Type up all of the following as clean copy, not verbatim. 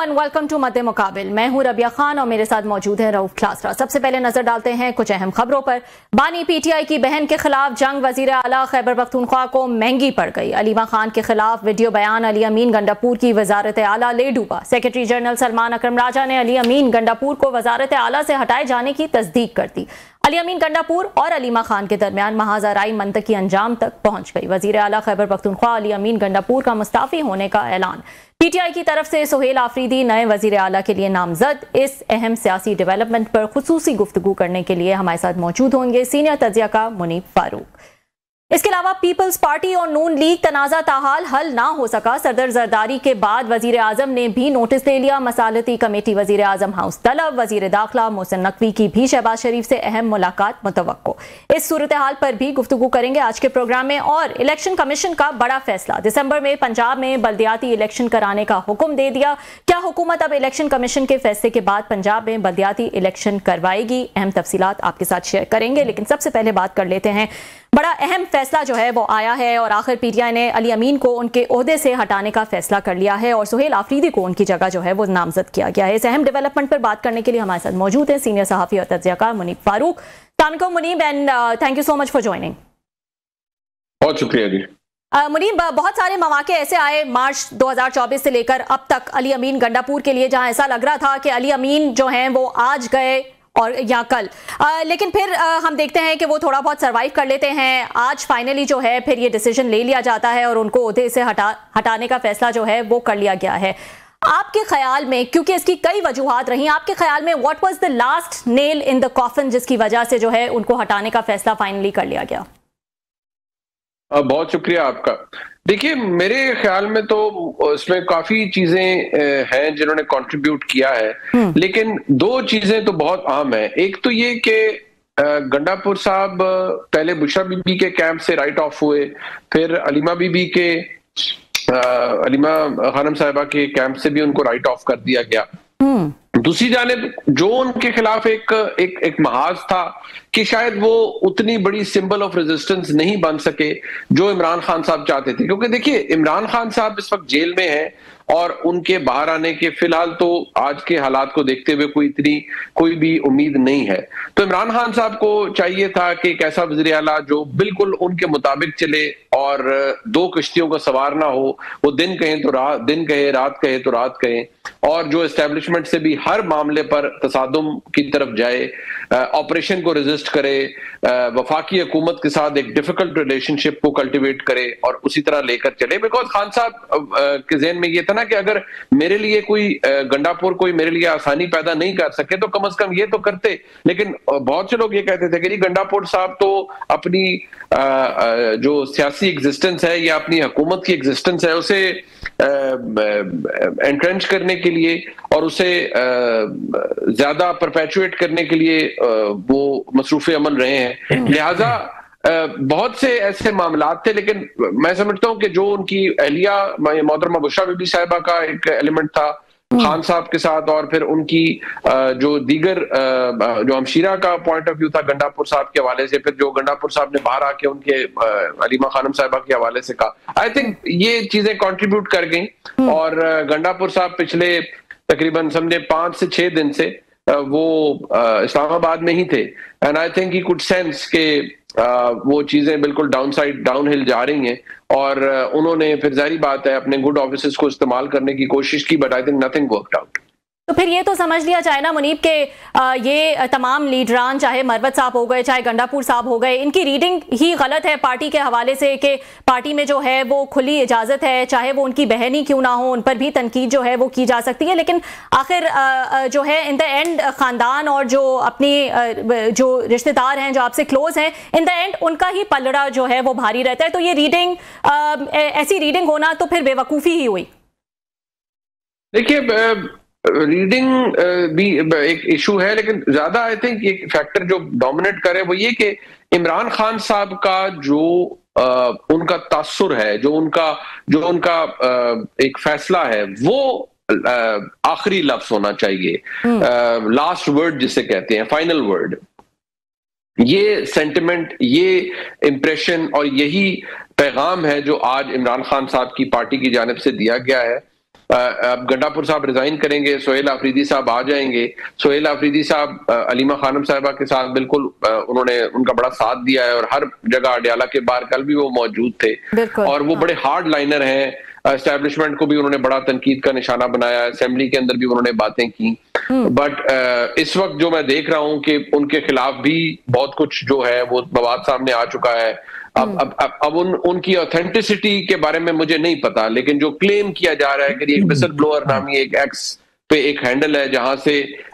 And welcome to मद्दे मुकाबिल। मैं हूं रबिया खान और मेरे साथ मौजूद है रऊफ क्लासरा। सबसे पहले नजर डालते हैं कुछ अहम खबरों पर। बानी पीटीआई की बहन के खिलाफ जंग, वजीर आला खैबर पख्तूनख्वा को महंगी पड़ गई। अलीमा खान के खिलाफ वीडियो बयान अली अमीन गंडापुर की वजारत आला ले डूबा। सेक्रेटरी जनरल सलमान अकरम राजा ने अली अमीन गंडापुर को वजारत आला से हटाए जाने की तस्दीक कर दी। अली अमीन गंडापुर और अलीमा खान के दरमियान महाजराई मंतकी अंजाम तक पहुंच गई। वजीर आला खैबर पख्तूनख्वा अली अमीन गंडापुर का मुस्ताफी होने का ऐलान। पीटीआई की तरफ से सुहेल आफरीदी नए वजीर आला के लिए नामजद। इस अहम सियासी डेवलपमेंट पर खुसूसी गुफ्तगू करने के लिए हमारे साथ मौजूद होंगे सीनियर तजिया का मुनीब फारूक। इसके अलावा पीपल्स पार्टी और नून लीग तनाज़ा ताहाल हल ना हो सका। सदर जरदारी के बाद वजीर आजम ने भी नोटिस ले लिया। मसालती कमेटी वजीर आजम हाउस तलब। वजीर दाखिला मोहसिन नकवी की भी शहबाज शरीफ से अहम मुलाकात मुतवक्को। इस सूरत हाल पर भी गुफ्तगू करेंगे आज के प्रोग्राम में। और इलेक्शन कमीशन का बड़ा फैसला, दिसंबर में पंजाब में बल्दियाती इलेक्शन कराने का हुक्म दे दिया। क्या हुकूमत अब इलेक्शन कमीशन के फैसले के बाद पंजाब में बल्दियाती इलेक्शन करवाएगी? अहम तफसीलात आपके साथ शेयर करेंगे, लेकिन सबसे पहले बात कर लेते हैं। बड़ा अहम फैसला जो है वो आया है और आखिर पीटीआई ने अली अमीन को उनके ओहदे से हटाने का फैसला कर लिया है और सुहेल आफरीदी को उनकी जगह जो है वो नामजद किया गया है। इस अहम डेवलपमेंट पर बात करने के लिए हमारे साथ मौजूद है सीनियर सहाफी और तज्जियाकार मुनीब फारूक। अस्सलाम वालेकुम Munib, and thank you so much for joining. बहुत शुक्रिया जी। मुनीब, बहुत सारे मौके ऐसे आए मार्च 2024 से लेकर अब तक अली अमीन गंडापुर के लिए जहां ऐसा लग रहा था कि अली अमीन जो हैं वो आज गए और या कल, लेकिन फिर हम देखते हैं कि वो थोड़ा बहुत सरवाइव कर लेते हैं। आज फाइनली जो है फिर ये डिसीजन ले लिया जाता है और उनको ओहदे से हटाने का फैसला जो है वो कर लिया गया है। आपके ख्याल में, क्योंकि इसकी कई वजूहात रही, आपके ख्याल में what was the last nail in the coffin जिसकी वजह से जो है उनको हटाने का फैसला फाइनली कर लिया गया? बहुत शुक्रिया आपका। देखिए, मेरे ख्याल में तो इसमें काफी चीजें हैं जिन्होंने कंट्रीब्यूट किया है, लेकिन दो चीजें तो बहुत अहम है। एक तो ये कि गंडापुर साहब पहले बुशरा बीबी के कैंप से राइट ऑफ हुए, फिर अलीमा बीबी के अलीमा खानम साहिबा के कैंप से भी उनको राइट ऑफ कर दिया गया। दूसरी जानिब जो उनके खिलाफ एक महाज था कि शायद वो उतनी बड़ी सिंबल ऑफ रेजिस्टेंस नहीं बन सके जो इमरान खान साहब चाहते थे, क्योंकि देखिए इमरान खान साहब इस वक्त जेल में हैं और उनके बाहर आने के फिलहाल तो आज के हालात को देखते हुए कोई भी उम्मीद नहीं है। तो इमरान खान साहब को चाहिए था कि एक ऐसा वज़ीर आला जो बिल्कुल उनके मुताबिक चले और दो कश्तियों का सवार ना हो, वो दिन कहें तो रात, दिन कहे रात कहे तो रात कहे, और जो एस्टेब्लिशमेंट से भी हर मामले पर तसादुम की तरफ जाए, ऑपरेशन को रेजिस्ट करे, वफाकी हुकूमत के साथ एक डिफिकल्ट रिलेशनशिप को कल्टिवेट करे और उसी तरह लेकर चले। बिकॉज खान साहब के ज़हन में ये था ना कि अगर मेरे लिए कोई गंडापुर कोई मेरे लिए आसानी पैदा नहीं कर सके तो कम से कम ये तो करते। लेकिन बहुत से लोग ये कहते थे कि गंडापुर साहब तो अपनी जो सियासी एग्जिस्टेंस है या अपनी हुकूमत की एग्जिस्टेंस है उसे एंट्रेंच करने के लिए और उसे ज्यादा परपेचुएट करने के लिए वो मसरूफ अमल रहे हैं। लिहाजा बहुत से ऐसे मामलात थे, लेकिन मैं समझता हूं कि जो उनकी अहलिया मोहतरमा बुशरा बीबी साहिबा का एक एलिमेंट था खान साहब के साथ, और फिर उनकी जो दीगर जो हमशीरा का पॉइंट ऑफ व्यू था गंडापुर साहब के हवाले से, फिर जो गंडापुर साहब ने बाहर आके उनके अलीमा खानम साहिबा के हवाले से कहा, आई थिंक ये चीजें कंट्रीब्यूट कर गई। और गंडापुर साहब पिछले तकरीबन समझे 5 से 6 दिन से वो इस्लामाबाद में ही थे, and I think he could sense के वो चीजें बिल्कुल डाउनहिल जा रही हैं, और उन्होंने फिर जाहिर बात है अपने गुड ऑफिसर्स को इस्तेमाल करने की कोशिश की, but I think nothing worked out. तो फिर ये तो समझ लिया जाए ना मुनीब के ये तमाम लीडरान, चाहे मरवत साहब हो गए चाहे गंडापुर साहब हो गए, इनकी रीडिंग ही गलत है पार्टी के हवाले से कि पार्टी में जो है वो खुली इजाजत है, चाहे वो उनकी बहन ही क्यों ना हो, उन पर भी तनकीद जो है वो की जा सकती है, लेकिन आखिर जो है इन द एंड खानदान और जो अपनी जो रिश्तेदार हैं जो आपसे क्लोज हैं, इन द एंड उनका ही पलड़ा जो है वो भारी रहता है। तो ये रीडिंग ऐसी रीडिंग होना तो फिर बेवकूफ़ी ही हुई। देखिए, रीडिंग भी एक इशू है, लेकिन ज्यादा आई थिंक एक फैक्टर जो डोमिनेट करे वो ये कि इमरान खान साहब का जो उनका तासुर है, जो उनका एक फैसला है, वो आखिरी लफ्ज होना चाहिए, लास्ट वर्ड जिसे कहते हैं, फाइनल वर्ड। ये सेंटिमेंट, ये इंप्रेशन और यही पैगाम है जो आज इमरान खान साहब की पार्टी की जानिब से दिया गया है। अब गंडापुर साहब रिजाइन करेंगे, सोहेल आफरीदी साहब आ जाएंगे। सोहेल आफरीदी साहब अलीमा खानम साहिबा के साथ बिल्कुल उन्होंने उनका बड़ा साथ दिया है और हर जगह अडयाला के बाहर कल भी वो मौजूद थे और वो बड़े हार्ड लाइनर हैं। एस्टैब्लिशमेंट को भी उन्होंने बड़ा तनकीद का निशाना बनाया, असेंबली के अंदर भी उन्होंने बातें की। बट इस वक्त जो मैं देख रहा हूं कि उनके खिलाफ भी बहुत कुछ जो है वो मवाद सामने आ चुका है। अब उनकी ऑथेंटिसिटी के बारे में मुझे नहीं पता, लेकिन जो क्लेम किया जा रहा है कि एक विसल ब्लोअर नामी एक एक्स पे एक हैंडल है जहां से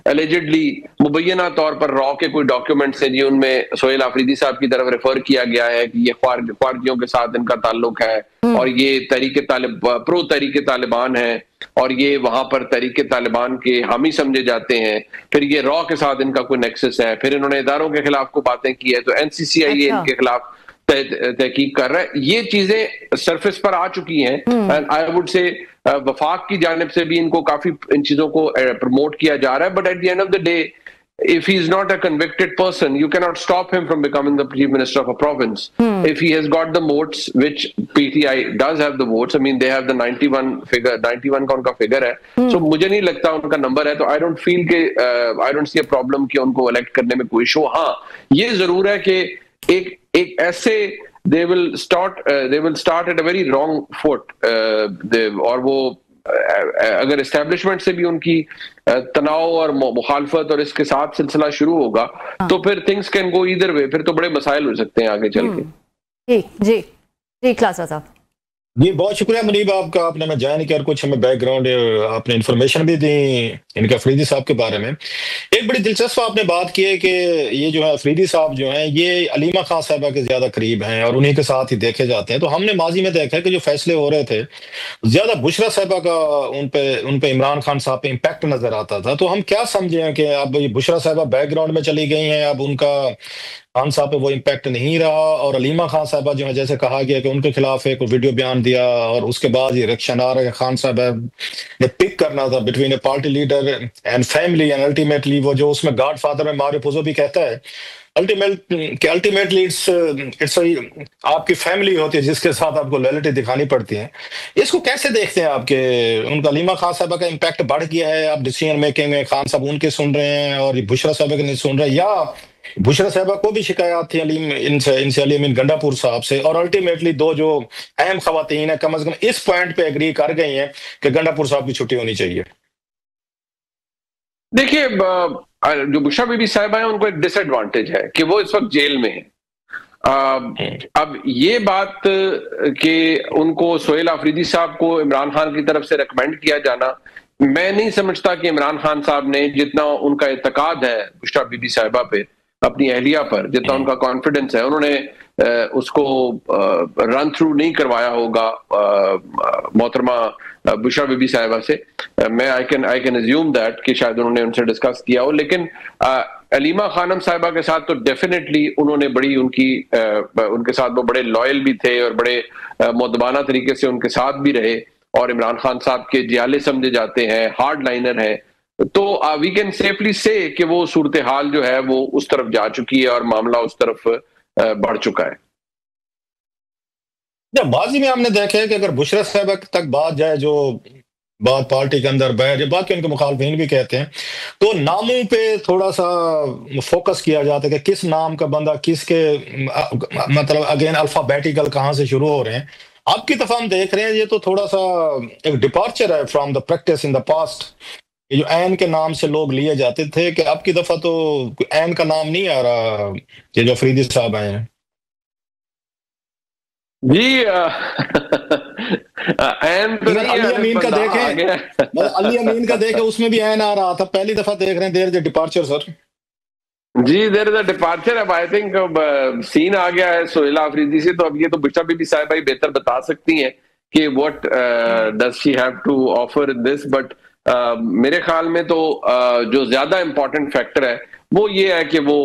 एलिजिडली मुबैना तौर पर रॉ के कोई डॉक्यूमेंट्स हैं जी, उनमें सोहेल आफरीदी साहब की तरफ रेफर किया गया है कि ये ख्वारजियों के साथ इनका ताल्लुक है और ये प्रो तहरीके तालिबान है और ये वहां पर तहरीके तालिबान के हामी समझे जाते हैं। फिर ये रॉ के साथ इनका कोई नेक्सस है। फिर इन्होंने इदारों के खिलाफ को बातें की है, तो एनसीसीआई इनके खिलाफ तहकीक कर रहा है। ये चीजें सरफेस पर आ चुकी हैं एंड आई वुड से वफाक की जानिब से भी इनको काफी इन चीजों को प्रमोट किया जा रहा है। But at the end of the day, if he is not a convicted person, you cannot stop him from becoming the chief minister of a province. If he has got the votes, which PTI does have the votes, I mean they have the 91 figure, 91 का उनका figure है, so मुझे नहीं लगता उनका number है, तो I don't feel के I don't see a problem कि उनको इलेक्ट करने में कोई इशू। हाँ, ये जरूर है कि एक ऐसे they will start at a very wrong foot, और वो अगर एस्टेब्लिशमेंट से भी उनकी तनाव और मुखालफत और इसके साथ सिलसिला शुरू होगा तो फिर things can go either way, फिर तो बड़े मसाइल हो सकते हैं आगे चल के। जी जी खालसा साहब जी, बहुत शुक्रिया मुनीब आपका। आपने मैं जान कर कुछ हमें बैकग्राउंड आपने इन्फॉर्मेशन भी दी इनके अफरीदी साहब के बारे में। एक बड़ी दिलचस्प आपने बात की है कि ये जो है अफरीदी साहब जो हैं ये अलीमा खान साहिबा के ज्यादा करीब हैं और उन्हीं के साथ ही देखे जाते हैं। तो हमने माजी में देखा है कि जो फैसले हो रहे थे ज्यादा बुशरा साहिबा का उन पे इमरान खान साहब पे इम्पैक्ट नजर आता था। तो हम क्या समझे कि अब ये बुशरा साहिबा बैकग्राउंड में चली गई हैं, अब उनका खान साहब पे वो इम्पैक्ट नहीं रहा और अलीमा खान साहबा जो है जैसे कहा गया कि उनके खिलाफ एक वीडियो बयान दिया और उसके बाद ये रिएक्शन आ रहा है खान साहब ने पिक करना था between A party leader and family and ultimately वो जो उसमें गॉड फादर में मारियो पुजो भी कहता है अल्टीमेटली इट्स आपकी फैमिली होती है जिसके साथ आपको लॉयल्टी दिखानी पड़ती है। इसको कैसे देखते हैं आपके उनका अलीमा खान साहबा का इम्पैक्ट बढ़ गया है, आप डिसीजन मेकिंग में खान साहब उनके सुन रहे हैं और बुशरा साहबा के नहीं सुन रहे, या बुशरा साहबा को भी शिकायत थी इनसे अली अमीन गंडापुर साहब से और अल्टीमेटली दो जो अहम खवातीन है कम से कम इस पॉइंट पे एग्री कर गई हैं कि गंडापुर साहब की छुट्टी होनी चाहिए? देखिए, जो बुशरा बीबी साहिबा है उनको एक डिसएडवांटेज है कि वो इस वक्त जेल में है। अब ये बात कि उनको सोहेल आफरीदी साहब को इमरान खान की तरफ से रिकमेंड किया जाना, मैं नहीं समझता कि इमरान खान साहब ने जितना उनका एतकाद है बुशरा बीबी साहिबा पे, अपनी अहलिया पर जितना उनका कॉन्फिडेंस है, उन्होंने उसको रन थ्रू नहीं करवाया होगा मोहतरमा बुशरा बीबी साहिबा से। मैं आई कैन अज्यूम दैट कि शायद उन्होंने उनसे डिस्कस किया हो, लेकिन अलीमा खानम साहिबा के साथ तो डेफिनेटली उन्होंने बड़ी उनके साथ वो बड़े लॉयल भी थे और बड़े मुअद्दबाना तरीके से उनके साथ भी रहे और इमरान खान साहब के जियाले समझे जाते हैं, हार्ड लाइनर हैं। तो वी कैन सेफली से कि वो सूरत हाल जो है वो उस तरफ जा चुकी है और मामला उस तरफ बढ़ चुका है। माजी में हमने देखा है कि अगर बुशरा साहबा तक बात जाए, जो बात पार्टी के अंदर बैठ बाकी उनके मुखालफिन भी कहते हैं, तो नामों पे थोड़ा सा फोकस किया जाता है कि किस नाम का बंदा किसके, मतलब अगेन अल्फाबेटिकल कहाँ से शुरू हो रहे हैं। आपकी तरफ हम देख रहे हैं ये तो थोड़ा सा एक डिपार्चर है from the practice in the past. ये जो ऐन के नाम से लोग लिए जाते थे कि आपकी दफा तो ऐन का नाम नहीं आ रहा, ये जो अफरीदी साहब आए हैं। जी ऐन तो अली अमीन का देखें, अली अमीन का देखें उसमें भी ऐन आ रहा था, पहली दफा देख रहे हैं there is a departure sir. जी, देयर इज अ डिपार्चर। अब आई थिंक सीन आ गया है सोहेल आफरीदी से, तो अब ये तो बुशरा बीबी साहिबा ही बेहतर बता सकती हैं कि what does she have to offer in this. But मेरे ख्याल में तो जो ज्यादा इंपॉर्टेंट फैक्टर है वो ये है कि वो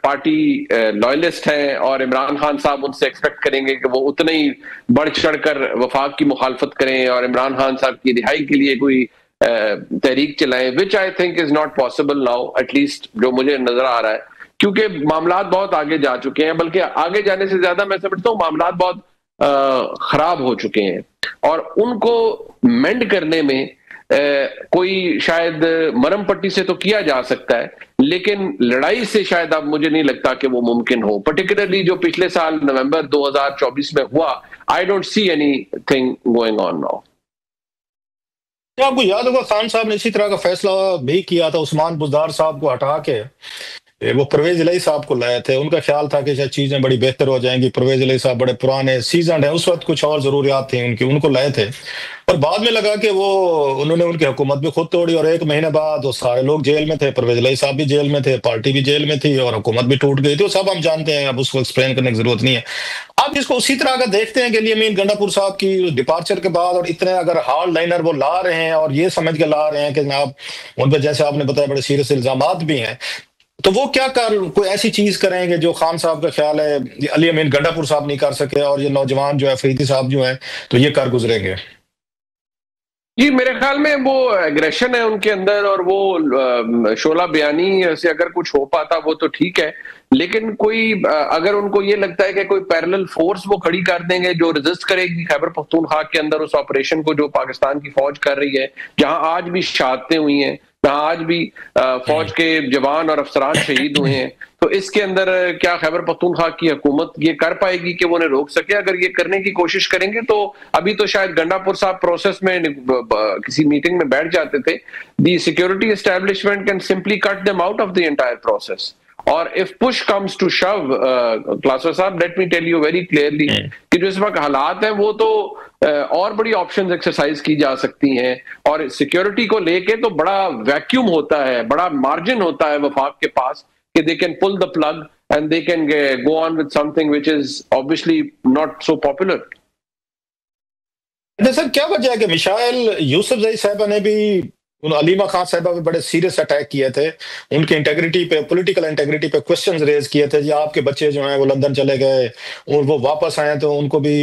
पार्टी लॉयलिस्ट हैं और इमरान खान साहब उनसे एक्सपेक्ट करेंगे कि वो उतने ही बढ़ चढ़कर वफाक की मुखालफत करें और इमरान खान साहब की रिहाई के लिए कोई तहरीक चलाएं, which I think is not possible now, at least जो मुझे नजर आ रहा है, क्योंकि मामलात बहुत आगे जा चुके हैं। बल्कि आगे जाने से ज्यादा मैं समझता हूँ मामलात बहुत खराब हो चुके हैं और उनको मेंड करने में कोई शायद मरहम पट्टी से तो किया जा सकता है, लेकिन लड़ाई से शायद अब मुझे नहीं लगता कि वो मुमकिन हो। पर्टिकुलरली जो पिछले साल नवंबर 2024 में हुआ, I don't see anything going on now. आपको याद होगा खान साहब ने इसी तरह का फैसला भी किया था, उस्मान बुज़दार साहब को हटा के वो परवेज इलाही साहब को लाए थे। उनका ख्याल था कि शायद चीजें बड़ी बेहतर हो जाएंगी, परवेज इलाही साहब बड़े पुराने सीजन है, उस वक्त कुछ और जरूरियात थी उनकी, उनको लाए थे। और बाद में लगा कि वो उन्होंने उनकी हुकूमत भी खुद तोड़ी और 1 महीने बाद वो सारे लोग जेल में थे, परवेज इलाही साहब भी जेल में थे, पार्टी भी जेल में थी और हुकूमत भी टूट गई थी। वो सब हम जानते हैं, अब उसको एक्सप्लेन करने की जरूरत नहीं है। आप इसको उसी तरह का देखते हैं कि अमीन गंडापुर साहब की डिपार्चर के बाद और इतने अगर हार्ड लाइनर वो ला रहे हैं और ये समझ के ला रहे हैं कि जनाब उन पर जैसे आपने बताया बड़े सीरियस इल्जामात भी हैं, तो वो क्या कर कोई ऐसी चीज करेंगे जो खान साहब का ख्याल है अली अमीन गंडापुर साहब नहीं कर सके और ये नौजवान जो है अफरीदी साहब जो है तो ये कर गुजरेंगे? जी, मेरे ख्याल में वो एग्रेशन है उनके अंदर और वो शोला बयानी से अगर कुछ हो पाता वो तो ठीक है, लेकिन कोई अगर उनको ये लगता है कि कोई पैरेलल फोर्स वो खड़ी कर देंगे जो रेजिस्ट करेगी खैबर पख्तूनख्वा के अंदर उस ऑपरेशन को जो पाकिस्तान की फौज कर रही है, जहां आज भी शहादतें हुई हैं, जहां आज भी फौज के जवान और अफसरान शहीद हुए हैं, तो इसके अंदर क्या खैबर पख्तूनख्वा की हुकूमत ये कर पाएगी कि वो उन्हें रोक सके? अगर ये करने की कोशिश करेंगे तो अभी तो शायद गंडापुर साहब प्रोसेस में किसी मीटिंग में बैठ जाते थे। The security establishment can simply cut them out of the entire process. और if push comes to shove, क्लासर साहब, let me tell you very clearly कि जो इस वक्त हालात हैं वो तो और बड़ी ऑप्शंस एक्सरसाइज की जा सकती हैं और सिक्योरिटी को लेके तो बड़ा वैक्यूम होता है, बड़ा मार्जिन होता है वफाक के पास कि they can pull the plug and they can go on with something which is obviously not so popular. Sir क्या वजह है कि मिशाइल यूसुफजई साहबा ने भी अलीमा खान साहबा पे बड़े सीरियस अटैक किए थे, उनके इंटेग्रिटी पे, पॉलिटिकल इंटेग्रिटी पे क्वेश्चंस रेज किए थे जी आपके बच्चे जो हैं वो लंदन चले गए और वो वापस आए तो उनको भी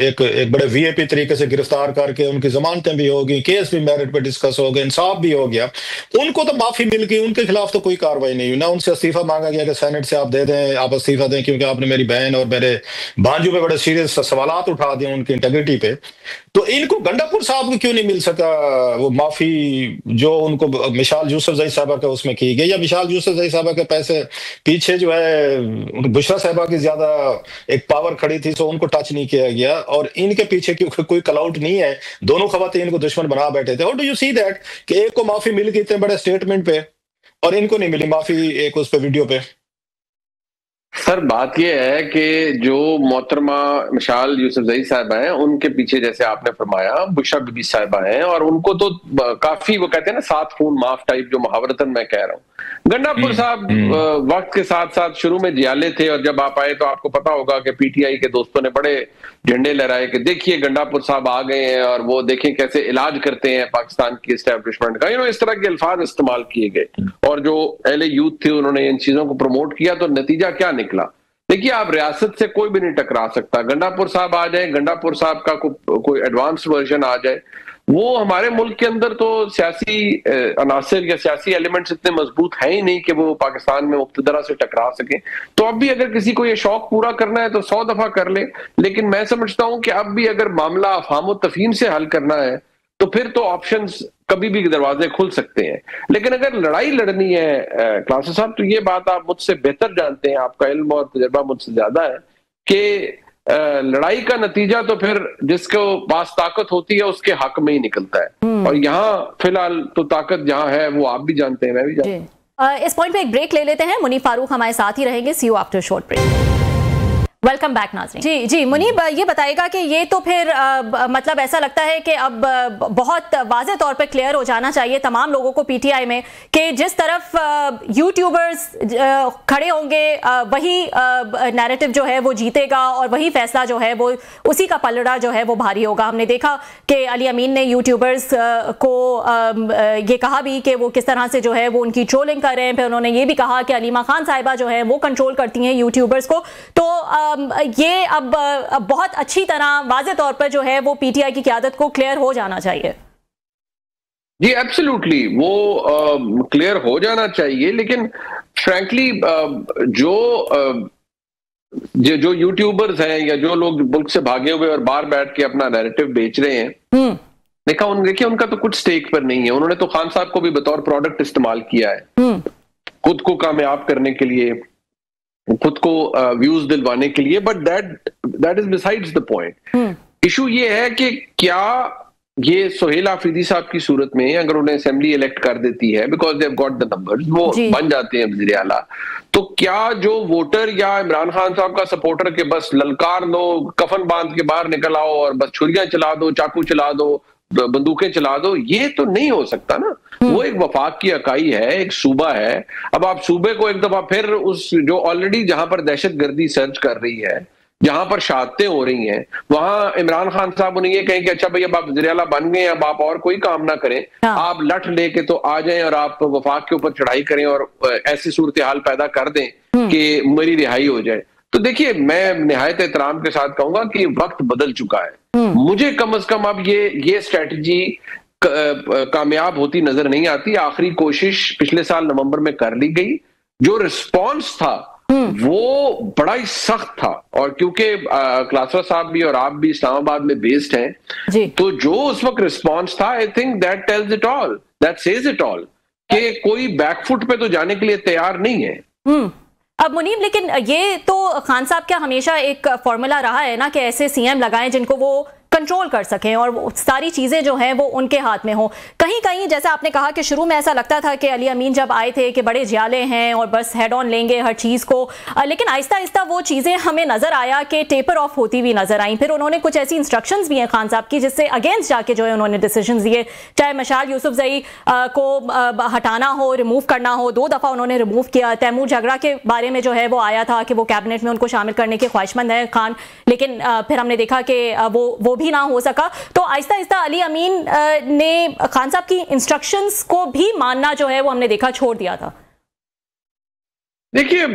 एक बड़े वीआईपी तरीके से गिरफ्तार करके उनकी जमानतें भी हो गई, केस भी मेरिट पे डिस्कस हो गए, इंसाफ भी हो गया, उनको तो माफी मिल गई, उनके खिलाफ तो कोई कार्रवाई नहीं हुई, ना उनसे इस्तीफा मांगा गया कि सेनेट से आप दे दें, आप इस्तीफा दें क्योंकि आपने मेरी बहन और मेरे भांजू पे बड़े सीरियस सवालात उठा दिए उनकी इंटेग्रिटी पे। तो इनको गंडापुर साहब को क्यों नहीं मिल सका वो माफी जो उनको मिशाल यूसुफजई साहबा के उसमें की गई, या मिशाल यूसुफजई साहबा के पैसे पीछे जो है बुशरा साहबा की ज्यादा एक पावर खड़ी थी तो उनको टच नहीं किया गया और इनके पीछे क्योंकि कोई क्लाउड नहीं है, दोनों खवातीन को दुश्मन बना बैठे थे। How do you see that कि एक को माफी मिल गई इतने बड़े स्टेटमेंट पे और इनको नहीं मिली माफी एक उस पे वीडियो पे? सर बात यह है कि जो मोहतरमा मिशाल यूसुफजई साहबा हैं उनके पीछे जैसे आपने फरमाया बुशरा बीबी साहबा हैं और उनको तो काफी वो कहते हैं ना 7 खून माफ टाइप जो मुहावरतन मैं कह रहा हूँ। गंडापुर साहब वक्त के साथ साथ शुरू में जियाले थे और जब आप आए तो आपको पता होगा कि पीटीआई के दोस्तों ने बड़े झंडे लहराए कि देखिए गंडापुर साहब आ गए हैं और वो देखें कैसे इलाज करते हैं पाकिस्तान की एस्टेब्लिशमेंट का, इस तरह के अल्फाज इस्तेमाल किए गए और जो एले यूथ थे उन्होंने इन चीजों को प्रमोट किया। तो नतीजा क्या निकला? देखिए आप रियासत से कोई भी नहीं टकरा सकता। गंडापुर साहब आ जाए, गंडापुर साहब का कोई एडवांस वर्जन आ जाए, वो हमारे मुल्क के अंदर तो सियासी अनासर या सियासी एलिमेंट्स इतने मजबूत हैं ही नहीं कि वो पाकिस्तान में मुक्तदरा से टकरा सके। तो अब भी अगर किसी को ये शौक पूरा करना है तो 100 दफा कर ले, लेकिन मैं समझता हूं कि अब भी अगर मामला अफहाम तफहीम से हल करना है तो फिर तो ऑप्शंस कभी भी दरवाजे खुल सकते हैं। लेकिन अगर लड़ाई लड़नी है क्लासर साहब, तो ये बात आप मुझसे बेहतर जानते हैं, आपका इल्म और तजर्बा मुझसे ज्यादा है कि लड़ाई का नतीजा तो फिर जिसको पास ताकत होती है उसके हक में ही निकलता है और यहाँ फिलहाल तो ताकत जहाँ है वो आप भी जानते हैं, मैं भी जानता हूँ। इस पॉइंट पे एक ब्रेक ले लेते हैं। मुनीब फारूक हमारे साथ ही रहेंगे। See you after short break. Welcome back नाज़रीन। जी मुनीब, ये बताएगा कि ये तो फिर मतलब ऐसा लगता है कि अब बहुत वाज़े तौर पे क्लियर हो जाना चाहिए तमाम लोगों को पीटीआई में कि जिस तरफ यूट्यूबर्स खड़े होंगे वही नैरेटिव जो है वो जीतेगा और वही फैसला जो है वो उसी का पलड़ा जो है वो भारी होगा। हमने देखा कि अली अमीन ने यूट्यूबर्स को ये कहा भी कि वो किस तरह से जो है वो उनकी ट्रोलिंग कर रहे हैं। फिर उन्होंने ये भी कहा कि अलीमा खान साहिबा जो है वो कंट्रोल करती हैं यूट्यूबर्स को। तो ये अब बहुत अच्छी तरह वाज़े तौर पर जो है वो पीटीआई की क़यादत को क्लियर हो जाना चाहिए। जी एब्सोल्युटली वो क्लियर हो जाना चाहिए, लेकिन फ्रैंकली जो जो यूट्यूबर्स हैं या जो लोग मुल्क से भागे हुए और बाहर बैठ के अपना नैरेटिव बेच रहे हैं, देखिए उनका तो कुछ स्टेक पर नहीं है। उन्होंने तो खान साहब को भी बतौर प्रोडक्ट इस्तेमाल किया है खुद को कामयाब करने के लिए, खुद को व्यूज दिलवाने के लिए, but that is besides the point. Issue ये है कि क्या ये सुहेल आफरीदी साहब की सूरत में अगर उन्हें असेंबली इलेक्ट कर देती है, because they have got the numbers, वो बन जाते हैं वज़ीर आला, तो क्या जो वोटर या इमरान खान साहब का सपोर्टर के बस ललकार दो, कफन बांध के बाहर निकल आओ और बस छुरियां चला दो, चाकू चला दो, बंदूकें चला दो, ये तो नहीं हो सकता ना। वो एक वफाक की इकाई है, एक सूबा है। अब आप सूबे को एक दफा फिर उस जो ऑलरेडी जहां पर दहशतगर्दी सर्च कर रही है, जहां पर शहादतें हो रही हैं, वहां इमरान खान साहब उन्हें ये कहें कि अच्छा भाई अब आप वज़ीर आला बन गए, अब आप और कोई काम ना करें, आप लठ लेके तो आ जाएं और आप वफाक के ऊपर चढ़ाई करें और ऐसी सूरत हाल पैदा कर दें कि मेरी रिहाई हो जाए। तो देखिए, मैं निहायत एहतराम के साथ कहूंगा कि वक्त बदल चुका है। मुझे कम से कम अब ये स्ट्रेटजी कामयाब होती नजर नहीं आती। आखिरी कोशिश पिछले साल नवंबर में कर ली गई, जो रिस्पॉन्स था वो बड़ा ही सख्त था, और क्योंकि क्लासवा साहब भी और आप भी इस्लामाबाद में बेस्ड हैं, तो जो उस वक्त रिस्पॉन्स था, I think that tells it all, that says it all, कि कोई बैकफुट पे तो जाने के लिए तैयार नहीं है। अब मुनीब, लेकिन ये तो खान साहब का हमेशा एक फॉर्मूला रहा है ना कि ऐसे सीएम लगाएं जिनको वो कंट्रोल कर सकें और वो सारी चीजें जो हैं वो उनके हाथ में हो। कहीं कहीं जैसा आपने कहा कि शुरू में ऐसा लगता था कि अली अमीन जब आए थे कि बड़े जियाले हैं और बस हेड ऑन लेंगे हर चीज को, लेकिन आहिस्ता आहिस्ता वो चीजें हमें नजर आया कि टेपर ऑफ होती हुई नजर आई। फिर उन्होंने कुछ ऐसी इंस्ट्रक्शंस भी हैं खान साहब की जिससे अगेंस्ट जाके जो है उन्होंने डिसीजन दिए, चाहे मशाल यूसुफजई को हटाना हो, रिमूव करना हो, 2 दफा उन्होंने रिमूव किया। तैमूर झगड़ा के बारे में जो है वो आया था कि वो कैबिनेट में उनको शामिल करने के ख्वाहिशमंद है खान, लेकिन फिर हमने देखा कि वो भी ना हो सका। तो आहिस्ता आहिस्ता अली अमीन ने खान साहब की इंस्ट्रक्शंस को भी मानना जो है वो हमने देखा छोड़ दिया था। देखिए,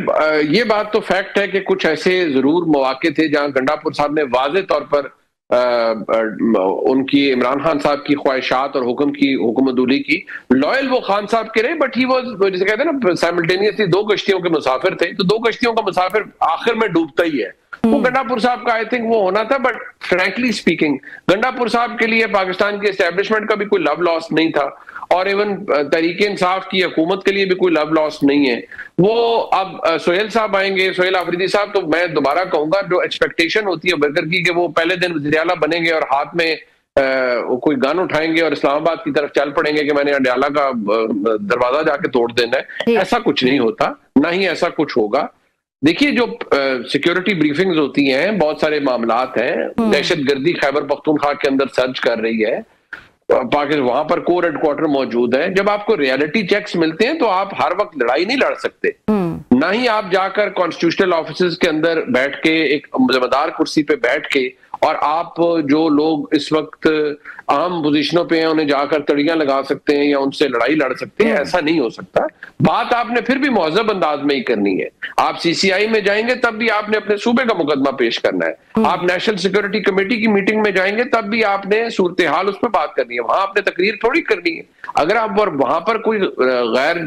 ये बात तो फैक्ट है कि कुछ ऐसे जरूर मौके थे जहां गंडापुर साहब ने वाज़े तौर पर उनकी इमरान खान साहब की ख्वाहिशात और हुक्मदुली की, लॉयल वो खान साहब के रहे, बट ही वो जैसे कहते हैं ना साइमल्टेनियसली 2 कश्तियों के मुसाफिर थे, तो 2 कश्तियों का मुसाफिर आखिर में डूबता ही है। वो गंडापुर साहब का आई थिंक वो होना था, बट फ्रैंकली स्पीकिंग गंडापुर साहब के लिए पाकिस्तान की एस्टेब्लिशमेंट का भी कोई लव लॉस नहीं था, और इवन तहरीक इंसाफ की हुकूमत के लिए भी कोई लव लॉस नहीं है। वो अब सुहेल साहब आएंगे, सुहेल आफरीदी साहब, तो मैं दोबारा कहूंगा जो एक्सपेक्टेशन होती है वर्कर की कि वो पहले दिन वज़ीर आला बनेंगे और हाथ में कोई गन उठाएंगे और इस्लामाबाद की तरफ चल पड़ेंगे कि मैंने अडयाला का दरवाजा जाके तोड़ देना है, ऐसा कुछ नहीं होता, ना ही ऐसा कुछ होगा। देखिए, जो सिक्योरिटी ब्रीफिंग्स होती हैं, बहुत सारे मामलात हैं, दहशतगर्दी खैबर पख्तूनख्वा के अंदर सर्च कर रही है, पाकिस्तान वहां पर कोर हेडक्वार्टर मौजूद है। जब आपको रियलिटी चेक्स मिलते हैं तो आप हर वक्त लड़ाई नहीं लड़ सकते, ना ही आप जाकर कॉन्स्टिट्यूशनल ऑफिसेज के अंदर बैठ के एक जिम्मेदार कुर्सी पे बैठ के और आप जो लोग इस वक्त अहम पोजीशनों पे हैं उन्हें जाकर तड़ियां लगा सकते हैं या उनसे लड़ाई लड़ सकते हैं, ऐसा नहीं हो सकता। बात आपने फिर भी महज़ब अंदाज में ही करनी है। आप सीसीआई में जाएंगे तब भी आपने अपने सूबे का मुकदमा पेश करना है, आप नेशनल सिक्योरिटी कमेटी की मीटिंग में जाएंगे तब भी आपने सूरत हाल उस पर बात करनी है, वहां आपने तकरीर थोड़ी करनी है। अगर आप वहां पर कोई गैर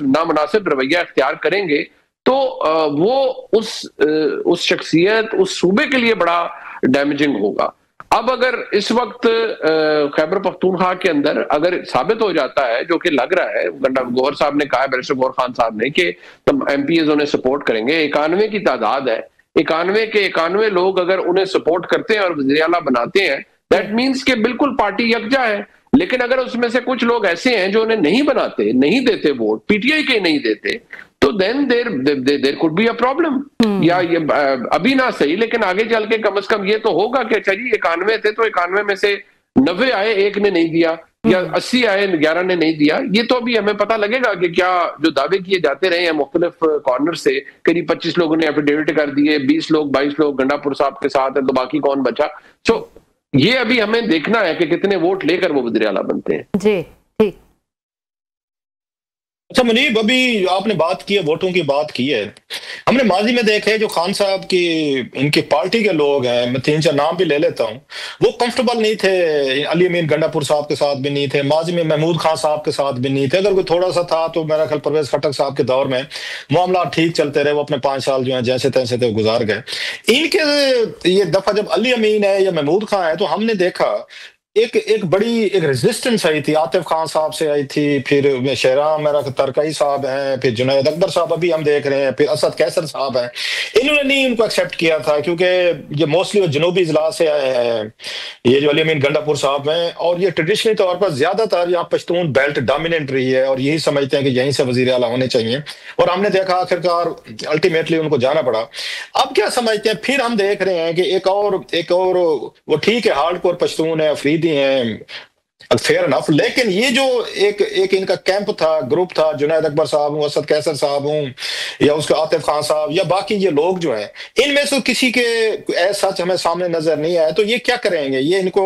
नामुनासिब रवैया इख्तियार करेंगे तो वो उस शख्सियत, उस सूबे के लिए बड़ा डैमेजिंग होगा। अब अगर इस वक्त खैबर पख्तूनख्वा के अंदर अगर साबित हो जाता है, जो कि लग रहा है, गौहर साहब ने कहा, बैरिस्टर गौहर खान साहब ने, कि तब एमपीएस उन्हें सपोर्ट करेंगे, 91 की तादाद है, 91 के 91 लोग अगर उन्हें सपोर्ट करते हैं और वज़ीर आला बनाते हैं, दैट मीन्स कि बिल्कुल पार्टी यकजा है। लेकिन अगर उसमें से कुछ लोग ऐसे हैं जो उन्हें नहीं बनाते, नहीं देते वोट, पीटीआई के नहीं देते, तो then there could be a problem. या ये अभी ना सही, लेकिन आगे चल के कम से कम ये तो होगा कि अच्छा जी 91 थे तो 91 में से 90 आए, 1 ने नहीं दिया, या 80 आए, 11 ने नहीं दिया। ये तो अभी हमें पता लगेगा कि क्या जो दावे किए जाते रहे हैं मुख्तलिफ कॉर्नर से, करीब 25 लोगों ने एफिडेविट कर दिए, 20 लोग 22 लोग गंडापुर साहब के साथ है, तो बाकी कौन बचा। सो ये अभी हमें देखना है कि कितने वोट लेकर वो वज़ीर आला बनते हैं। जी, ठीक। अच्छा मुनीब, अभी आपने बात की है, वोटों की बात की है। हमने माजी में देखा है जो खान साहब की इनकी पार्टी के लोग हैं, मैं 3-4 नाम भी ले लेता हूँ, वो कंफर्टेबल नहीं थे अली अमीन गंडापुर साहब के साथ भी नहीं थे, माजी में महमूद खान साहब के साथ भी नहीं थे। अगर कोई थोड़ा सा था तो मेरा ख्याल परवेज खट्टक साहब के दौर में मामला ठीक चलते रहे, वो अपने 5 साल जो है जैसे तैसे थे गुजार गए। इनके ये दफा जब अली अमीन है या महमूद खान है तो हमने देखा एक एक बड़ी एक रेजिस्टेंस आई थी, आतिफ खान साहब से आई थी, फिर शेहराम मेरा तरकई साहब हैं, फिर जुनैद अकबर साहब अभी हम देख रहे हैं, फिर असद कैसर साहब हैं। इन्होंने नहीं उनको एक्सेप्ट किया था क्योंकि ये मोस्टली वो जनूबी इजला से आए हैं, ये जो अली अमीन गंडापुर साहब हैं, और ये ट्रेडिशनली तौर पर ज्यादातर यहाँ पश्तून बेल्ट डोमिनेंट रही है और यही समझते हैं कि यहीं से वजीर आला होने चाहिए, और हमने देखा आखिरकार अल्टीमेटली उनको जाना पड़ा। अब क्या समझते हैं, फिर हम देख रहे हैं कि एक और वो ठीक है हार्डकोर पश्तून है, अफरीदी हैं, फेयर इनफ, लेकिन ये जो एक इनका कैंप था, ग्रुप था, जुनैद अकबर साहब हूं, असद कैसर साहब हूं, या उसका आतिफ खान साहब या बाकी ये लोग जो हैं, इनमें से किसी के ऐसा सच हमें सामने नजर नहीं आया। तो ये क्या करेंगे, ये इनको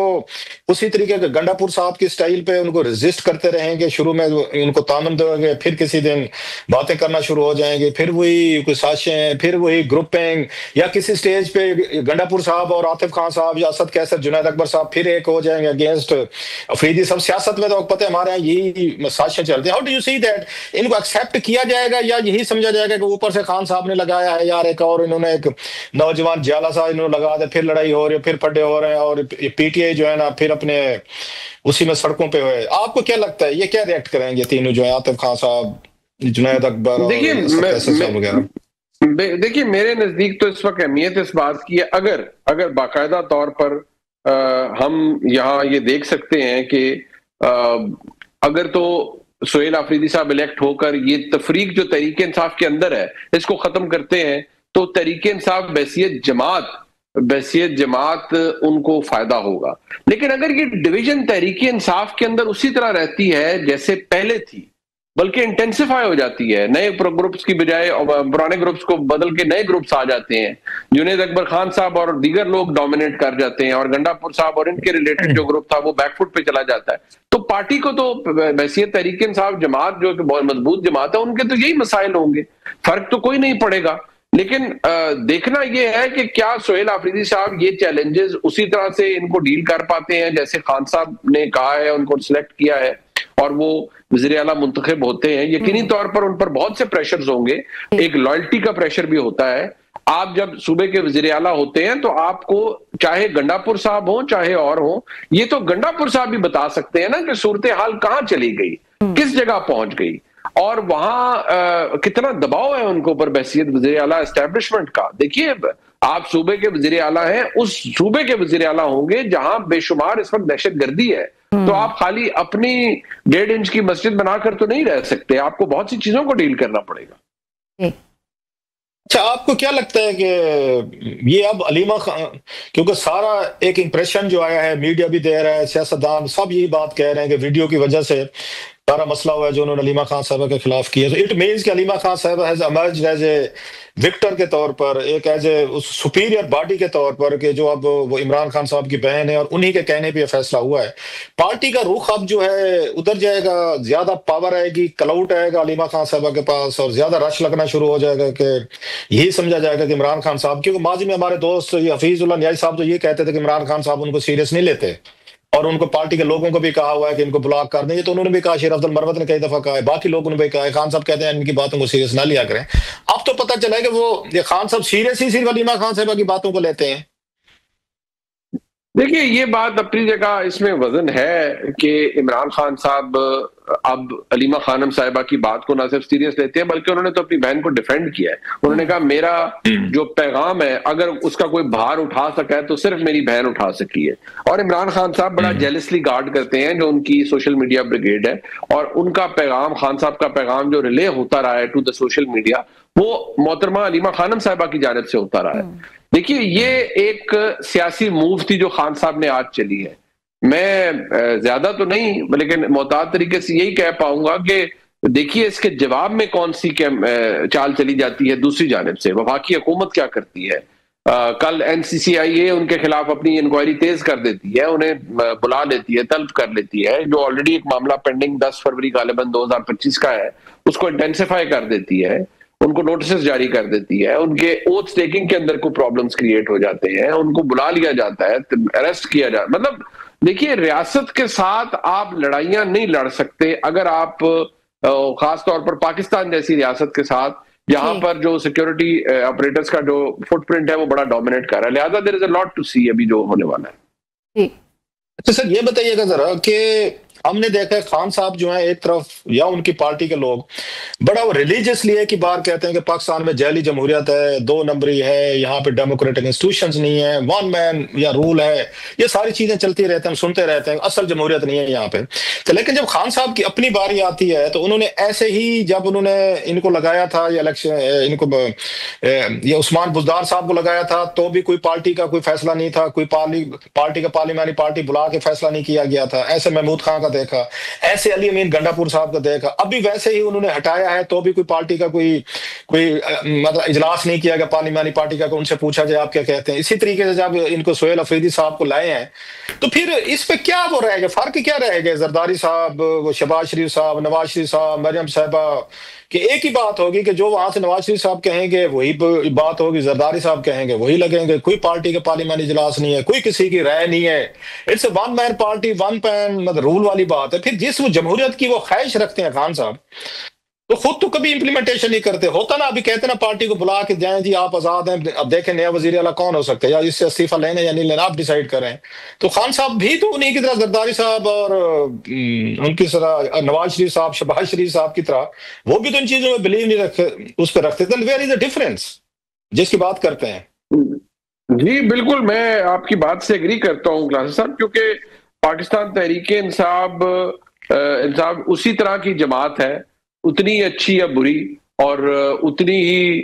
उसी तरीके के गंडापुर साहब की स्टाइल पे उनको रेजिस्ट करते रहेंगे, शुरू में उनको तामन देंगे, फिर किसी दिन बातें करना शुरू हो जाएंगे, फिर वही कुछ साजिशें, फिर वही ग्रुपिंग, या किसी स्टेज पे गंडापुर साहब और आतिफ खान साहब या असद कैसर जुनैद अकबर साहब फिर एक हो जाएंगे अगेंस्ट अफरीदी। सब सियासत में तो पता है हमारे यहाँ यही साजिशें चलती हैं। How do you see that, इनको एक्सेप्ट किया जाएगा या यही समझा जाएगा कि ऊपर से खान साहब ने लगाया है यार एक, और इन्होंने एक नौजवान जियाला साहब इन्होंने लगा दिया, फिर लड़ाई हो रही है, फिर फड्डे हो रहे हैं, और पीटीआई जो है ना फिर अपने उसी में सड़कों पे हुए। आपको क्या लगता है ये क्या रिएक्ट करेंगे तीनों जो है, आतिफ खान साहब, जुनैद अकबर और देखिए मेरे नजदीक तो इस वक्त अहमियत इस बात की है, अगर बाकायदा तौर पर हम यहाँ ये देख सकते हैं कि अगर तो सुहेल आफरीदी साहब इलेक्ट होकर ये तफरीक जो तहरीक इंसाफ के अंदर है इसको खत्म करते हैं तो तहरीक इंसाफ बैसियत जमात उनको फायदा होगा। लेकिन अगर ये डिवीजन तहरीक इंसाफ के अंदर उसी तरह रहती है जैसे पहले थी, बल्कि इंटेंसिफाई हो जाती है, नए ग्रुप्स की बजाय पुराने ग्रुप्स को बदल के नए ग्रुप्स आ जाते हैं, जुनैद अकबर खान साहब और दीगर लोग डोमिनेट कर जाते हैं, और गंडापुर साहब और इनके रिलेटेड जो ग्रुप था वो बैकफुट पे चला जाता है, तो पार्टी को तो हैसियत तहरीक इंसाफ जमात जो बहुत मजबूत जमात है उनके तो यही मसाइल होंगे, फर्क तो कोई नहीं पड़ेगा। लेकिन देखना यह है कि क्या सुहेल आफरीदी साहब ये चैलेंजेस उसी तरह से इनको डील कर पाते हैं जैसे खान साहब ने कहा है, उनको सिलेक्ट किया है और वो वज़ीर आला मुंतखब होते हैं। यकीनी तौर पर उन पर बहुत से प्रेशर्स होंगे, एक लॉयल्टी का प्रेशर भी होता है। आप जब सूबे के वज़ीर आला होते हैं तो आपको चाहे गंडापुर साहब हो चाहे और हो, ये तो गंडापुर साहब भी बता सकते हैं ना कि सूरत हाल कहां चली गई, किस जगह पहुंच गई, और वहां कितना दबाव है उनको ऊपर बहसीत वज़ीर आला एस्टेब्लिशमेंट का। देखिए आप सूबे के वज़ीर आला हैं, उस सूबे के वज़ीर आला होंगे जहां बेशुमार इस वक्त दहशत गर्दी है, तो आप खाली अपनी 1.5 इंच की मस्जिद बनाकर तो नहीं रह सकते, आपको बहुत सी चीजों को डील करना पड़ेगा। अच्छा आपको क्या लगता है कि ये अब अलीमा खान, क्योंकि सारा एक इंप्रेशन जो आया है, मीडिया भी दे रहा है, सियासतदान सब यही बात कह रहे हैं कि वीडियो की वजह से सारा मसला हुआ है जो उन्होंने अलीमा खान साहब के खिलाफ किया, तो इट मीन्स कि Aleema Khan Sahab has emerged as a victor के तौर पर, एक एज ए उस सुपीरियर बॉडी के तौर पर, कि जो अब वो इमरान खान साहब की बहन है और उन्हीं के कहने पे फैसला हुआ है। पार्टी का रुख अब जो है उधर जाएगा, ज्यादा पावर आएगी, क्लाउट आएगा अलीमा खान साहब के पास, और ज्यादा रश लगना शुरू हो जाएगा कि यही समझा जाएगा कि इमरान खान साहब, क्योंकि माजी में हमारे दोस्त हफीजुल्लाह न्याई साहब तो ये कहते थे कि इमरान खान साहब उनको सीरियस नहीं लेते, और उनको पार्टी के लोगों को भी कहा हुआ है कि इनको ब्लॉक कर देंगे, तो उन्होंने भी कहा, शेर अब्दुल मरवत ने कई दफा कहा है, बाकी लोगों ने भी कहा है, खान साहब कहते हैं इनकी बातों को सीरियस ना लिया करें। अब तो पता चला है कि वो ये खान साहब सीरियस ही सिर्फ अलीमा खान साहब की बातों को लेते हैं। देखिए ये बात अपनी जगह इसमें वजन है कि इमरान खान साहब अब अलीमा खानम साहिबा की बात को ना सिर्फ सीरियस लेते हैं बल्कि उन्होंने तो अपनी बहन को डिफेंड किया है। उन्होंने कहा मेरा जो पैगाम है अगर उसका कोई भार उठा सका है तो सिर्फ मेरी बहन उठा सकी है। और इमरान खान साहब बड़ा जेलसली गार्ड करते हैं जो उनकी सोशल मीडिया ब्रिगेड है, और उनका पैगाम, खान साहब का पैगाम जो रिले होता रहा है टू द सोशल मीडिया, वो मोहतरमा अलीमा खानम साहिबा की जानिब से होता रहा है। देखिए ये एक सियासी मूव थी जो खान साहब ने आज चली है। मैं ज्यादा तो नहीं लेकिन मोहतात तरीके से यही कह पाऊंगा कि देखिए इसके जवाब में कौन सी चाल चली जाती है दूसरी जानिब से, वफाकी हुकूमत क्या करती है। कल NCCIA उनके खिलाफ अपनी इंक्वायरी तेज कर देती है, उन्हें बुला लेती है, तलब कर लेती है, जो ऑलरेडी एक मामला पेंडिंग 10 फरवरी गालिबन 2025 का है उसको इंटेंसिफाई कर देती है, उनको नोटिस जारी कर देती है, उनके ओथ टेकिंग के अंदर कोई प्रॉब्लम्स क्रिएट हो जाते हैं, उनको बुला लिया जाता है, अरेस्ट किया जाता है। मतलब देखिए, रियासत के साथ आप लड़ाइयां नहीं लड़ सकते अगर आप खास तौर पर पाकिस्तान जैसी रियासत के साथ, जहां पर जो सिक्योरिटी ऑपरेटर्स का जो फुटप्रिंट है वो बड़ा डोमिनेट कर रहा है। लिहाजा there is a lot to see अभी जो होने वाला है। अच्छा सर, ये बताइएगा जरा कि हमने देखा है खान साहब जो है एक तरफ या उनकी पार्टी के लोग बड़ा वो रिलीजियसली एक ही बार कहते हैं कि पाकिस्तान में जैली जमहूरियत है, 2 नंबरी है, यहाँ पे डेमोक्रेटिक इंस्टीट्यूशंस नहीं है, 1 मैन या रूल है, ये सारी चीजें चलती रहते हैं, हम सुनते रहते हैं, असल जमहूरियत नहीं है यहाँ पे। तो लेकिन जब खान साहब की अपनी बारी आती है तो उन्होंने ऐसे ही, जब उन्होंने इनको लगाया था ये इलेक्शन, इनको ये उस्मान बुज़दार साहब को लगाया था तो भी कोई पार्टी का कोई फैसला नहीं था, कोई पार्टी का पार्लियामानी पार्टी बुला के फैसला नहीं किया गया था। ऐसे महमूद खान का देखा, ऐसे अली अमीन गंडापुर साहब का देखा, अभी वैसे ही उन्होंने हटाया है तो भी कोई पार्टी का कोई मतलब इजलास नहीं किया गया पार्लियामानी पार्टी का, उनसे पूछा जाए आप क्या कहते हैं। इसी तरीके से जब इनको सोहेल अफरीदी साहब को लाए हैं तो फिर इस पे क्या वो रहेगा, फर्क क्या रहेगा? जरदारी साहब, वो शहबाज शरीफ साहब, नवाज शरीफ साहब, मरियम साहिबा, कि एक ही बात होगी कि जो वहां से नवाज शरीफ साहब कहेंगे वही बात होगी, जरदारी साहब कहेंगे वही लगेंगे। कोई पार्टी के पार्लियामानी इजलास नहीं है, कोई किसी की राय नहीं है, इट्स 1 मैन पार्टी 1 पैन मतलब रूल वाली बात है। फिर जिस वो जमहूरियत की वो ख्वाहिश रखते हैं खान साहब, तो खुद तो कभी इंप्लीमेंटेशन नहीं करते। होता ना, अभी कहते ना पार्टी को बुला के जाएं जी आप आजाद हैं, अब देखें नया वजीर आला कौन हो सकता है, या इससे इस्तीफा लेना या नहीं लेना आप डिसाइड करें। तो खान साहब भी तो उन्हीं की तरह, जरदारी साहब और उनकी तरह नवाज शरीफ साहब, शहबाज शरीफ साहब की तरह, वो भी तो इन चीजों में बिलीव नहीं रखते, उस पर रखते। Then where is the difference जिसकी बात करते हैं? जी बिल्कुल, मैं आपकी बात से एग्री करता हूँ क्लास साहब, क्योंकि पाकिस्तान तहरीक इंसाफ उसी तरह की जमात है, उतनी अच्छी या बुरी और उतनी ही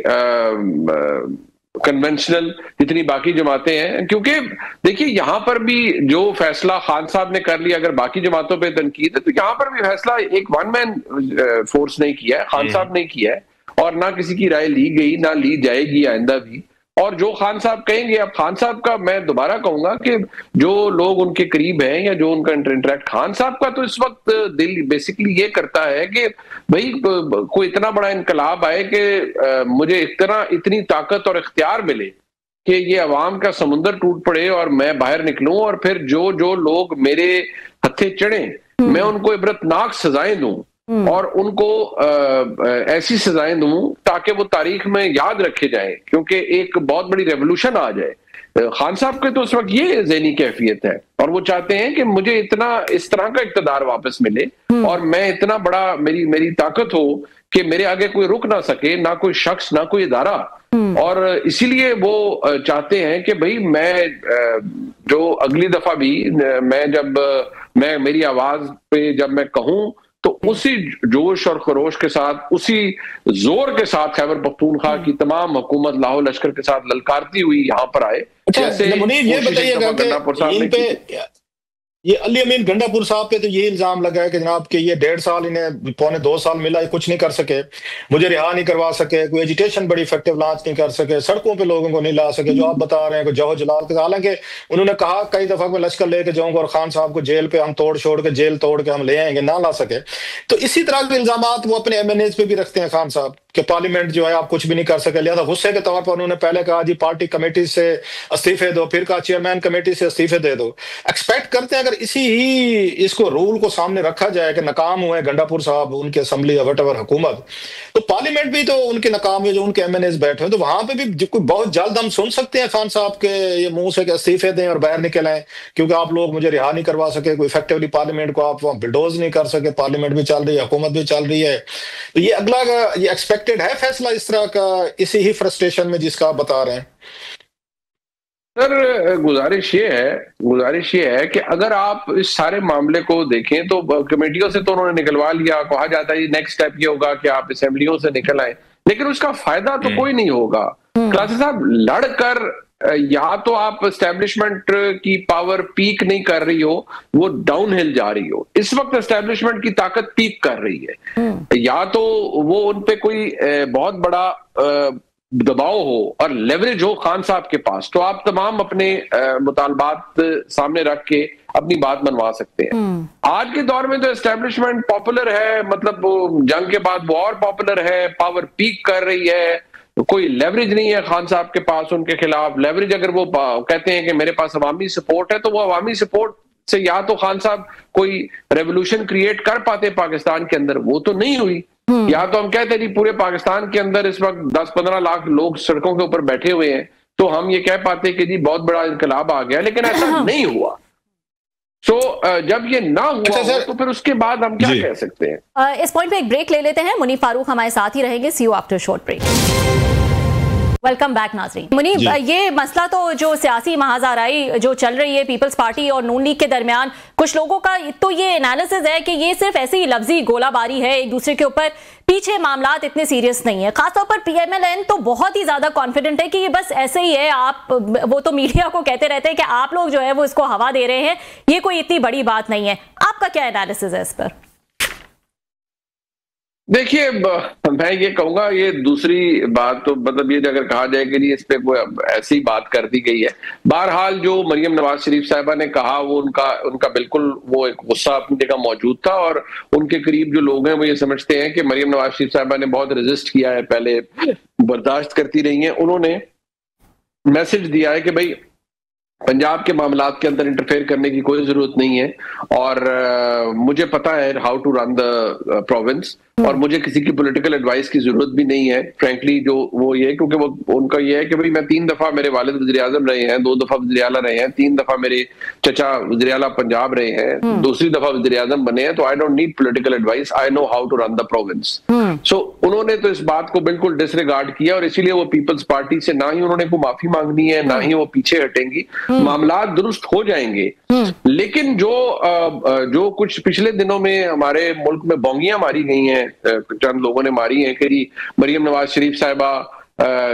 कन्वेंशनल जितनी बाकी जमातें हैं। क्योंकि देखिए, यहां पर भी जो फैसला खान साहब ने कर लिया, अगर बाकी जमातों पे तनकीद है तो यहां पर भी फैसला एक 1 मैन फोर्स नहीं किया है, खान साहब ने किया है, और ना किसी की राय ली गई, ना ली जाएगी आइंदा भी। और जो खान साहब कहेंगे, अब खान साहब का मैं दोबारा कहूंगा कि जो लोग उनके करीब हैं या जो उनका इंटरेक्ट, खान साहब का तो इस वक्त दिल बेसिकली ये करता है कि भाई कोई इतना बड़ा इनकलाब आए कि मुझे इतनी ताकत और इख्तियार मिले कि ये अवाम का समुंदर टूट पड़े और मैं बाहर निकलूं, और फिर जो जो लोग मेरे हत्थे चढ़े मैं उनको इबरतनाक सजाएं दूं और उनको ऐसी सजाएं दूं ताकि वो तारीख में याद रखे जाएं, क्योंकि एक बहुत बड़ी रेवोल्यूशन आ जाए। खान साहब के तो उस वक्त ये ज़हनी कैफियत है, और वो चाहते हैं कि मुझे इस तरह का इक़्तिदार वापस मिले और मैं इतना बड़ा, मेरी ताकत हो कि मेरे आगे कोई रुक ना सके, ना कोई शख्स, ना कोई इदारा। और इसीलिए वो चाहते हैं कि भाई मैं जो अगली दफा भी मैं मेरी आवाज पे जब मैं कहूं तो उसी जोश और खरोश के साथ, उसी जोर के साथ खैबर पख्तूनख्वा की तमाम हुकूमत लाहौर लश्कर के साथ ललकारती हुई यहाँ पर आए। जैसे मुनीर, ये बताइएगा ये अली अमीन गंडापुर साहब पे तो ये इल्जाम लगा है कि जनाब के ये 1.5 साल इन्हें 2.25 साल मिला, ये कुछ नहीं कर सके, मुझे रिहा नहीं करवा सके, कोई एजुटेशन बड़ी इफेक्टिव लॉन्च नहीं कर सके, सड़कों पे लोगों को नहीं ला सके, जो आप बता रहे हैं जहो जलाल के। हालांकि उन्होंने कहा कई दफा मैं लश्कर लेके जाऊंगा और खान साहब को जेल पे हम जेल तोड़ के हम ले आएंगे, ना ला सके। तो इसी तरह के इल्जाम वो अपने MNAs पे भी रखते हैं खान साहब कि पार्लियामेंट जो है आप कुछ भी नहीं कर सके। लिहाजा गुस्से के तौर पर उन्होंने पहले कहा जी पार्टी कमेटी से इस्तीफे दो, फिर कहा चेयरमैन कमेटी से इस्तीफे दे दो। एक्सपेक्ट करते हैं अगर इसको रूल को सामने रखा जाए कि नाकाम हुए गंडापुर साहब, उनकी असेंबली या वटएवर हुकूमत, तो पार्लियामेंट भी तो उनके नाकाम हुए, जो उनके MNAs बैठे हैं, तो वहां पे भी कोई बहुत जल्द हम सुन सकते हैं खान साहब के ये मुंह से इस्तीफे दें और बाहर निकल आए क्योंकि आप लोग मुझे रिहा नहीं करवा सके, कोई इफेक्टिवली पार्लियामेंट को आप वहां बिल्डोज नहीं कर सके, पार्लियामेंट भी चल रही है, हुकूमत भी चल रही है। तो ये अगला ये एक्सपेक्टेड है फैसला इस तरह का, इसी ही फ्रस्ट्रेशन में जिसका आप बता रहे हैं? सर गुजारिश ये है कि अगर आप इस सारे मामले को देखें तो कमेटियों से तो उन्होंने निकलवा लिया, कहा जाता है नेक्स्ट स्टेप ये होगा कि आप असेंबलियों से निकल आए, लेकिन उसका फायदा तो कोई नहीं होगा। क्लासेस साहब लड़कर या तो आप एस्टेब्लिशमेंट की पावर पीक नहीं कर रही हो, वो डाउन हिल जा रही हो। इस वक्त एस्टेब्लिशमेंट की ताकत पीक कर रही है, या तो वो उन पे कोई बहुत बड़ा दबाव हो और लेवरेज हो खान साहब के पास, तो आप तमाम अपने मुतालबात सामने रख के अपनी बात मनवा सकते हैं। आज के दौर में तो एस्टेब्लिशमेंट पॉपुलर है, मतलब जंग के बाद वो और पॉपुलर है, पावर पीक कर रही है, कोई लेवरेज नहीं है खान साहब के पास उनके खिलाफ। लेवरेज अगर वो कहते हैं कि मेरे पास अवामी सपोर्ट है, तो वो अवामी सपोर्ट से या तो खान साहब कोई रेवोल्यूशन क्रिएट कर पाते पाकिस्तान के अंदर, वो तो नहीं हुई, या तो हम कहते हैं जी पूरे पाकिस्तान के अंदर इस वक्त 10-15 लाख लोग सड़कों के ऊपर बैठे हुए हैं, तो हम ये कह पाते कि जी बहुत बड़ा इनकलाब आ गया, लेकिन ऐसा नहीं हुआ। जब ये ना हुआ तो फिर उसके बाद हम क्या कह सकते हैं। इस पॉइंट पे एक ब्रेक ले लेते हैं। मुनीब फारूक हमारे साथ ही रहेंगे। See you after short break. Welcome back नाज़रीन। मुनीब, ये मसला तो जो सियासी महाज़ाराई जो चल रही है पीपल्स पार्टी और नून लीग के दरमियान, कुछ लोगों का तो ये एनालिसिस है कि ये सिर्फ ऐसी ही लफ्जी गोलाबारी है एक दूसरे के ऊपर, पीछे मामलात इतने सीरियस नहीं है। खासतौर पर पीएमएलएन तो बहुत ही ज्यादा कॉन्फिडेंट है कि ये बस ऐसे ही है। आप वो तो मीडिया को कहते रहते हैं कि आप लोग जो है वो इसको हवा दे रहे हैं, ये कोई इतनी बड़ी बात नहीं है। आपका क्या एनालिसिस है इस पर? देखिए, मैं ये कहूंगा, ये दूसरी बात तो मतलब ये अगर कहा जाए कि इस पे कोई ऐसी बात कर दी गई है। बहरहाल जो मरियम नवाज शरीफ साहिबा ने कहा वो उनका बिल्कुल वो एक गुस्सा अपनी जगह मौजूद था, और उनके करीब जो लोग हैं वो ये समझते हैं कि मरियम नवाज शरीफ साहिबा ने बहुत रेजिस्ट किया है, पहले बर्दाश्त करती रही हैं। उन्होंने मैसेज दिया है कि भाई पंजाब के मामलात के अंदर इंटरफेयर करने की कोई जरूरत नहीं है, और मुझे पता है how to run the province, और मुझे किसी की पॉलिटिकल एडवाइस की जरूरत भी नहीं है फ्रैंकली। जो वो ये, क्योंकि वो उनका ये है कि भाई मैं 3 दफा मेरे वालिद वज़ीर आज़म रहे हैं, 2 दफा वज़ीर आला रहे हैं, 3 दफा मेरे चचा वज़ीर आला पंजाब रहे हैं, दूसरी दफा वज़ीर आज़म बने हैं, तो I don't need political advice, I know how to run the province. So उन्होंने तो इस बात को बिल्कुल डिसरिगार्ड किया, और इसीलिए वो पीपल्स पार्टी से ना ही उन्होंने कोई माफी मांगनी है, ना ही वो पीछे हटेंगी। मामलात दुरुस्त हो जाएंगे, लेकिन जो कुछ पिछले दिनों में हमारे मुल्क में बोंगियां मारी गई हैं, चंद लोगों ने मारी हैं कि मरियम नवाज शरीफ साहिबा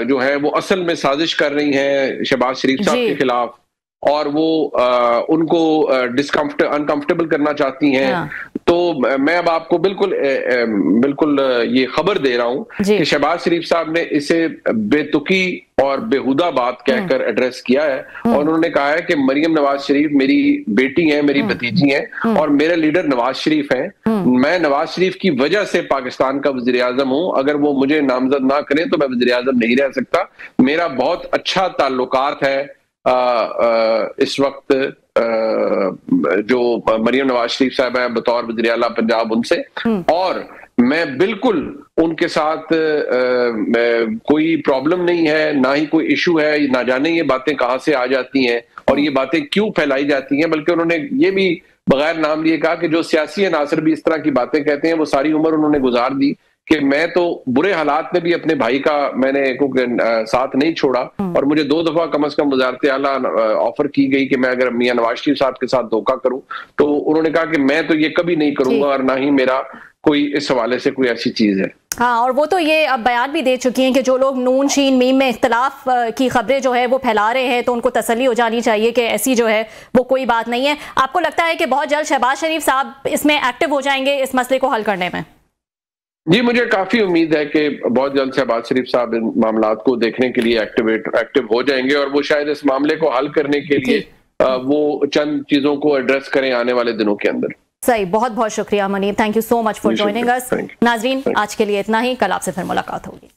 जो है वो असल में साजिश कर रही हैं शहबाज शरीफ साहब के खिलाफ, और वो उनको अनकंफर्टेबल करना चाहती हैं। तो मैं अब आपको बिल्कुल ये खबर दे रहा हूं कि शहबाज शरीफ साहब ने इसे बेतुकी और बेहुदा बात कहकर एड्रेस किया है, और उन्होंने कहा है कि मरियम नवाज शरीफ मेरी बेटी है, मेरी भतीजी है, और मेरे लीडर नवाज शरीफ हैं। मैं नवाज शरीफ की वजह से पाकिस्तान का वजीर आजम हूं, अगर वो मुझे नामजद ना करें तो मैं वजीर आजम नहीं रह सकता। मेरा बहुत अच्छा ताल्लुकात है इस वक्त जो मरियम नवाज शरीफ साहब है बतौर वज़ीर आला पंजाब उनसे, और मैं बिल्कुल उनके साथ कोई प्रॉब्लम नहीं है, ना ही कोई इशू है। ना जाने ये बातें कहां से आ जाती हैं और ये बातें क्यों फैलाई जाती हैं। बल्कि उन्होंने ये भी बगैर नाम लिए कहा कि जो सियासी अनासर भी इस तरह की बातें कहते हैं वो सारी उम्र उन्होंने गुजार दी, कि मैं तो बुरे हालात में भी अपने भाई का मैंने साथ नहीं छोड़ा, और मुझे 2 दफा कम से कम वज़ारत आला ऑफर की गई कि मैं अगर मियां नवाज शरीफ साहब के साथ धोखा करूं, तो उन्होंने कहा कि मैं तो ये कभी नहीं करूंगा, और ना ही मेरा कोई इस हवाले से कोई ऐसी चीज है। हाँ, और वो तो ये अब बयान भी दे चुकी हैं कि जो लोग नून शीन मीम में इख्तलाफ की खबरें जो है वो फैला रहे हैं, तो उनको तसल्ली हो जानी चाहिए कि ऐसी जो है वो कोई बात नहीं है। आपको लगता है कि बहुत जल्द शहबाज शरीफ साहब इसमें एक्टिव हो जाएंगे इस मसले को हल करने में? जी, मुझे काफी उम्मीद है कि बहुत जल्द शहबाज शरीफ साहब इन मामलात को देखने के लिए एक्टिव हो जाएंगे, और वो शायद इस मामले को हल करने के लिए वो चंद चीजों को एड्रेस करें आने वाले दिनों के अंदर। सही, बहुत बहुत शुक्रिया Munib, thank you so much for joining us. नाजरीन, आज के लिए इतना ही, कल आपसे फिर मुलाकात होगी।